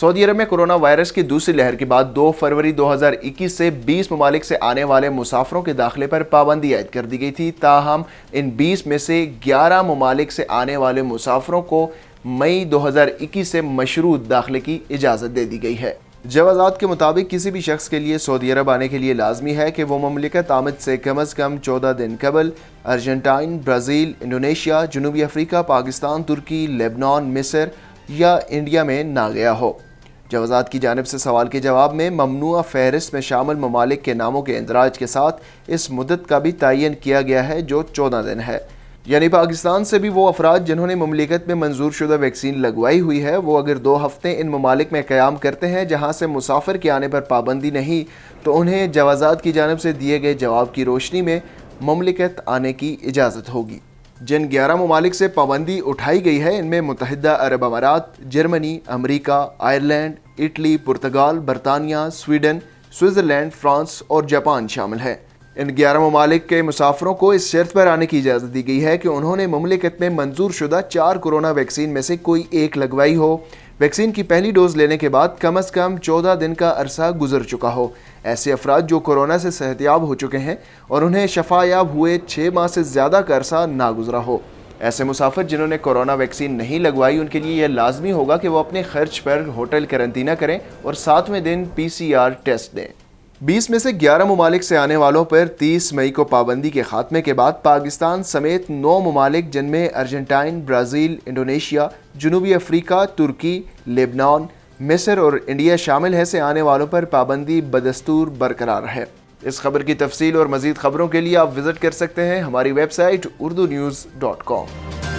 Saudi अरब में corona virus की दूसरी लहर के बाद 2 फरवरी 2021 से 20 ममालिक से आने वाले मुसाफिरों के दाखिले पर पाबंदी आयद कर दी गई थी। ताहम इन 20 में से 11 ममालिक से आने वाले मुसाफिरों को मई 2021 से मशरूत दाखिले की इजाज़त दे दी गई है। जवाज़ात के मुताबिक किसी भी शख्स के लिए सऊदी अरब आने के लिए लाजमी है कि वो ममलिकत आमद से कम 14 दिन कबल अर्जेंटाइन, ब्राज़ील, इंडोनेशिया, जनूबी अफ्रीका, पाकिस्तान, तुर्की, लेबनान, मिस्र या इंडिया में ना गया हो। जवाज़ात की जानिब से सवाल के जवाब में ममनुआ फहरिस्त में शामिल ममालिक के नामों के इंदराज के साथ इस मुद्दत का भी तयन किया गया है जो 14 दिन है। यानी पाकिस्तान से भी वो अफराद जिन्होंने ममलिकत में मंजूर शुदा वैक्सीन लगवाई हुई है, वो अगर 2 हफ्ते इन ममालिक में क़याम करते हैं जहाँ से मुसाफिर के आने पर पाबंदी नहीं, तो उन्हें जवाज़ात की जानिब से दिए गए जवाब की रोशनी में ममलिकत आने की इजाज़त होगी। जिन 11 ममालिक से पाबंदी उठाई गई है इनमें मुत्तहिदा अरब अमारात, जर्मनी, अमरीका, आयरलैंड, इटली, पुर्तगाल, बरतानिया, स्वीडन, स्विट्ज़रलैंड, फ्रांस और जापान शामिल हैं। इन 11 ममालिक के मुसाफिरों को इस शर्त पर आने की इजाज़त दी गई है कि उन्होंने ममलिकत में मंजूर शुदा 4 कोरोना वैक्सीन में से कोई एक लगवाई हो, वैक्सीन की पहली डोज लेने के बाद कम से कम 14 दिन का अरसा गुजर चुका हो। ऐसे अफराद जो कोरोना से सेहतयाब हो चुके हैं और उन्हें शफायाब हुए 6 माह से ज़्यादा का अरसा ना गुजरा हो। ऐसे मुसाफिर जिन्होंने कोरोना वैक्सीन नहीं लगवाई उनके लिए यह लाजमी होगा कि वो अपने खर्च पर होटल करंतना करें और 7वें दिन PCR टेस्ट दें। 20 में से 11 ममालिक से आने वालों पर 30 मई को पाबंदी के खात्मे के बाद पाकिस्तान समेत 9 ममालिक जिनमें अर्जेंटाइन, ब्राज़ील, इंडोनेशिया, जनूबी अफ्रीका, तुर्की, लेबनान, मिस्र और इंडिया शामिल है से आने वालों पर पाबंदी बदस्तूर बरकरार है। इस खबर की तफसील और मज़ीद खबरों के लिए आप विज़िट कर सकते हैं हमारी वेबसाइट urdunews.com।